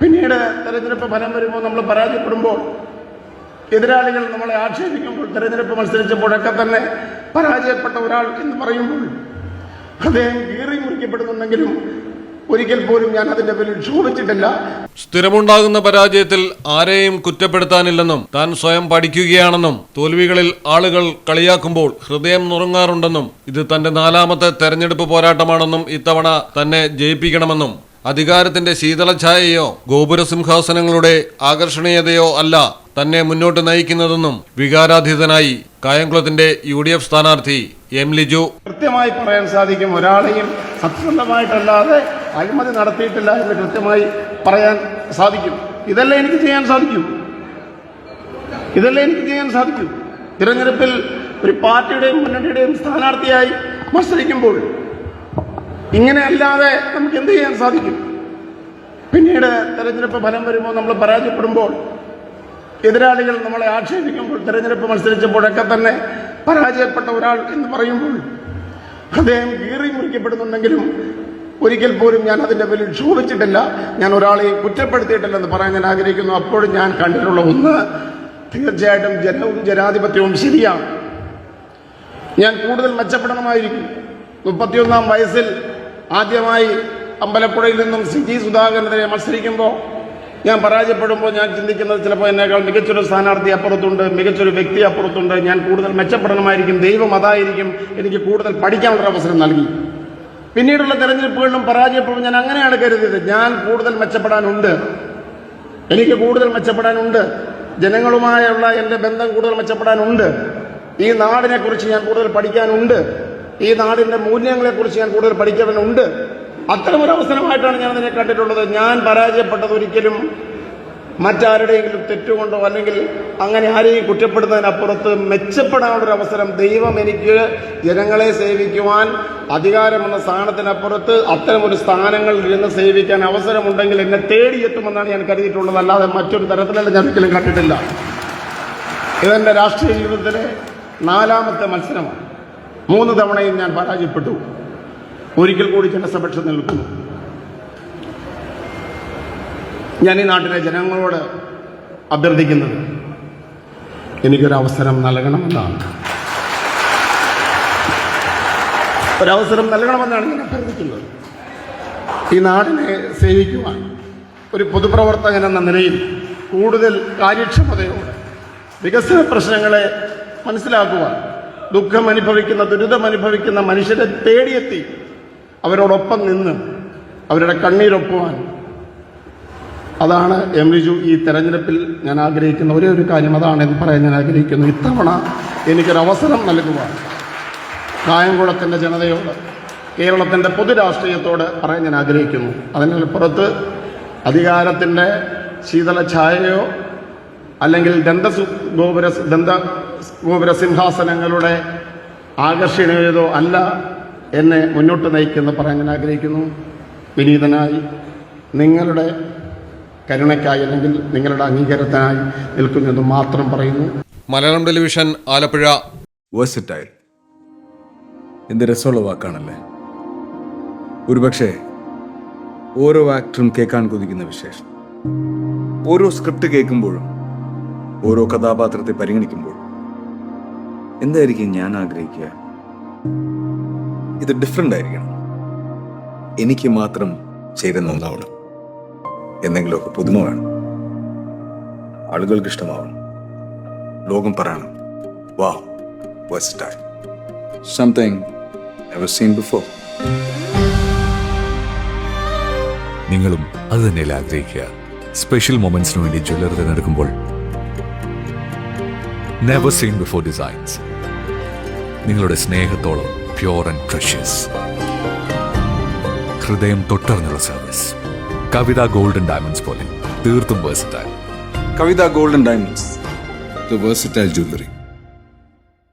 പിന്നീട് തെരഞ്ഞെടുപ്പ് ഫലം വരുമ്പോൾ നമ്മൾ പരാജയപ്പെടുമ്പോൾ, എതിരാളികൾ നമ്മളെ ആക്ഷേപിക്കുമ്പോൾ, തെരഞ്ഞെടുപ്പ് മത്സരിച്ചപ്പോഴൊക്കെ തന്നെ പരാജയപ്പെട്ട ഒരാൾ എന്ന് പറയുമ്പോൾ അദ്ദേഹം കീറി മുറിക്കപ്പെടുന്നുണ്ടെങ്കിലും ഒരിക്കൽ പോലും ഞാൻ അതിന്റെ പേരിൽ ക്ഷോഭിച്ചിട്ടില്ല. സ്ഥിരമുണ്ടാകുന്ന പരാജയത്തിൽ ആരെയും കുറ്റപ്പെടുത്താനില്ലെന്നും താൻ സ്വയം പഠിക്കുകയാണെന്നും തോൽവികളിൽ ആളുകൾ കളിയാക്കുമ്പോൾ ഹൃദയം നുറുങ്ങാറുണ്ടെന്നും ഇത് തന്റെ 4ാമത്തെ തെരഞ്ഞെടുപ്പ് പോരാട്ടമാണെന്നും ഇത്തവണ തന്നെ ജയിപ്പിക്കണമെന്നും അധികാരത്തിന്റെ ശീതളഛായയോ ഗോപുരസിംഹാസനങ്ങളുടെ ആകർഷണീയതയോ അല്ല തന്നെ മുന്നോട്ട് നയിക്കുന്നതെന്നും വികാരാധീതനായി കായംകുളത്തിന്റെ UDF സ്ഥാനാർത്ഥി എം ലിജു കൃത്യമായി പറയാൻ സാധിക്കും. ഒരാളെയും സത്യസന്ധമായിട്ടല്ലാതെ അഴിമതി നടത്തിയിട്ടില്ല എന്ന് കൃത്യമായി പറയാൻ സാധിക്കും. ഇതല്ലേ എനിക്ക് ചെയ്യാൻ സാധിക്കൂ. തിരഞ്ഞെടുപ്പിൽ ഒരു പാർട്ടിയുടെയും മുന്നണിയുടെയും സ്ഥാനാർത്ഥിയായി മത്സരിക്കുമ്പോൾ ഇങ്ങനെ അല്ലാതെ നമുക്ക് എന്ത് ചെയ്യാൻ സാധിക്കും? പിന്നീട് തെരഞ്ഞെടുപ്പ് ഫലം വരുമ്പോൾ നമ്മൾ പരാജയപ്പെടുമ്പോൾ, എതിരാളികൾ നമ്മളെ ആക്ഷേപിക്കുമ്പോൾ, തെരഞ്ഞെടുപ്പ് മത്സരിച്ചപ്പോഴൊക്കെ തന്നെ പരാജയപ്പെട്ട ഒരാൾ എന്ന് പറയുമ്പോൾ അദ്ദേഹം കീറി മുറിക്കപ്പെടുന്നുണ്ടെങ്കിലും ഒരിക്കൽ പോലും ഞാൻ അതിന്റെ പേരിൽ ക്ഷോഭിച്ചിട്ടില്ല. ഞാൻ ഒരാളെയും കുറ്റപ്പെടുത്തിയിട്ടില്ലെന്ന് പറയാൻ ഞാൻ ആഗ്രഹിക്കുന്നു. അപ്പോഴും ഞാൻ കണ്ടിട്ടുള്ള ഒന്ന്, തീർച്ചയായിട്ടും ജനവും ജനാധിപത്യവും ശരിയാണ്. ഞാൻ കൂടുതൽ മെച്ചപ്പെടണമായിരിക്കും. 31-ാം വയസ്സിൽ ആദ്യമായി അമ്പലപ്പുഴയിൽ നിന്നും CG സുധാകരനെതിരെ മത്സരിക്കുമ്പോൾ ഞാൻ പരാജയപ്പെടുമ്പോൾ ഞാൻ ചിന്തിക്കുന്നത് ചിലപ്പോൾ എന്നേക്കാൾ മികച്ചൊരു സ്ഥാനാർത്ഥി അപ്പുറത്തുണ്ട്, മികച്ചൊരു വ്യക്തി അപ്പുറത്തുണ്ട്, ഞാൻ കൂടുതൽ മെച്ചപ്പെടണമായിരിക്കും, ദൈവം അതായിരിക്കും എനിക്ക് കൂടുതൽ പഠിക്കാനുള്ളൊരു അവസരം നൽകി. പിന്നീടുള്ള തെരഞ്ഞെടുപ്പുകളിലും പരാജയപ്പെടുമ്പോൾ ഞാൻ അങ്ങനെയാണ് കരുതിയത്. ഞാൻ കൂടുതൽ മെച്ചപ്പെടാനുണ്ട്, എനിക്ക് കൂടുതൽ മെച്ചപ്പെടാനുണ്ട്, ജനങ്ങളുമായുള്ള എൻ്റെ ബന്ധം കൂടുതൽ മെച്ചപ്പെടാനുണ്ട്, ഈ നാടിനെക്കുറിച്ച് ഞാൻ കൂടുതൽ പഠിക്കാനുണ്ട്, ഈ നാടിൻ്റെ മൂല്യങ്ങളെക്കുറിച്ച് ഞാൻ കൂടുതൽ പഠിക്കാനുണ്ട്. അത്തരമൊരു അവസരമായിട്ടാണ് ഞാൻ അതിനെ കണ്ടിട്ടുള്ളത്. ഞാൻ പരാജയപ്പെട്ടത് ഒരിക്കലും മറ്റാരുടെയെങ്കിലും തെറ്റുകൊണ്ടോ അല്ലെങ്കിൽ അങ്ങനെ ആരെയും കുറ്റപ്പെടുന്നതിനപ്പുറത്ത് മെച്ചപ്പെടാനുള്ളൊരു അവസരം ദൈവം എനിക്ക് ജനങ്ങളെ സേവിക്കുവാൻ അധികാരമെന്ന സ്ഥാനത്തിനപ്പുറത്ത് അത്തരമൊരു സ്ഥാനങ്ങളിൽ ഇരുന്ന് സേവിക്കാൻ അവസരമുണ്ടെങ്കിൽ എന്നെ തേടിയെത്തുമെന്നാണ് ഞാൻ കരുതിയിട്ടുള്ളത്. അല്ലാതെ മറ്റൊരു തരത്തിലല്ല ഞാൻ ഒരിക്കലും കണ്ടിട്ടില്ല. ഇതെൻ്റെ രാഷ്ട്രീയ ജീവിതത്തിലെ 4ാമത്തെ മത്സരമാണ്. 3 തവണയും ഞാൻ പരാജയപ്പെട്ടു. ഒരിക്കൽ കൂടി ജനസമക്ഷം നിൽക്കുന്നു. ഞാൻ ഈ നാട്ടിലെ ജനങ്ങളോട് അഭ്യർത്ഥിക്കുന്നത് എനിക്കൊരവസരം നൽകണമെന്നാണ്. ഒരവസരം നൽകണമെന്നാണ് ഞാൻ അഭ്യർത്ഥിക്കുന്നത്. ഈ നാടിനെ സേവിക്കുവാൻ ഒരു പൊതുപ്രവർത്തകൻ എന്ന നിലയിൽ കൂടുതൽ കാര്യക്ഷമതയോടെ വികസന പ്രശ്നങ്ങളെ മനസ്സിലാക്കുവാൻ, ദുഃഖമനുഭവിക്കുന്ന ദുരിതമനുഭവിക്കുന്ന മനുഷ്യരെ തേടിയെത്തി അവരോടൊപ്പം നിന്ന് അവരുടെ കണ്ണീരൊപ്പുവാൻ, അതാണ് എം ലിജു ഈ തെരഞ്ഞെടുപ്പിൽ ഞാൻ ആഗ്രഹിക്കുന്ന ഒരേ ഒരു കാര്യം അതാണെന്ന് പറയാൻ ഞാൻ ആഗ്രഹിക്കുന്നു. ഇത്തവണ എനിക്കൊരവസരം നൽകുവാൻ കായംകുളത്തിൻ്റെ ജനതയോട്, കേരളത്തിൻ്റെ പൊതുരാഷ്ട്രീയത്തോട് പറയാൻ ഞാൻ ആഗ്രഹിക്കുന്നു. അതിനപ്പുറത്ത് അധികാരത്തിൻ്റെ ശീതളഛായയോ അല്ലെങ്കിൽ ഗോപുര സിംഹാസനങ്ങളുടെ ആകർഷണീയതയോ അല്ല എന്നെ മുന്നോട്ട് നയിക്കുമെന്ന് പറയാൻ ഞാൻ ആഗ്രഹിക്കുന്നു. വിനീതനായി നിങ്ങളുടെ കരുണയ്ക്കായി അല്ലെങ്കിൽ നിങ്ങളുടെ അംഗീകാരത്തിനായി നിൽക്കുമെന്ന് മാത്രം പറയുന്നു. മലയാളം ടെലിവിഷൻ, ആലപ്പുഴ. വേഴ്സറ്റൈൽ എന്ത് രസമുള്ള വാക്കാണല്ലേ. ഒരുപക്ഷെ ഓരോ ആക്ടറും കേൾക്കാൻ കൊതിക്കുന്ന വിശേഷം. ഓരോ സ്ക്രിപ്റ്റ് കേൾക്കുമ്പോഴും ഓരോ കഥാപാത്രത്തെ പരിഗണിക്കുമ്പോൾ എന്തായിരിക്കും ഞാൻ ആഗ്രഹിക്കുക? ഇത് ഡിഫറെൻ്റ് ആയിരിക്കണം, എനിക്ക് മാത്രം ചേരുന്ന ഒന്നാവണം, എന്തെങ്കിലുമൊക്കെ പുതുമ വേണം, ആളുകൾക്ക് ഇഷ്ടമാവണം, ലോകം പറയണം വാ versatile, something never seen before. നിങ്ങളും അത് തന്നെയല്ലേ ആഗ്രഹിക്കുക? സ്പെഷ്യൽ മൊമെന്റ്സിന് വേണ്ടി ജ്വല്ലറി തിരഞ്ഞെടുക്കുമ്പോൾ നെവർ സീൻ ബിഫോർ ഡിസൈൻസ്, നിങ്ങളുടെ സ്നേഹത്തോളം പ്യോർ ആൻഡ് പ്രഷ്യസ്, ഹൃദയം തൊട്ടറിഞ്ഞുള്ള സർവീസ്. കവിത ഗോൾഡൻ ഡയമണ്ട്സ് പോലെ തീർത്തും versatile. Kavitha golden diamonds, the versatile jewelry.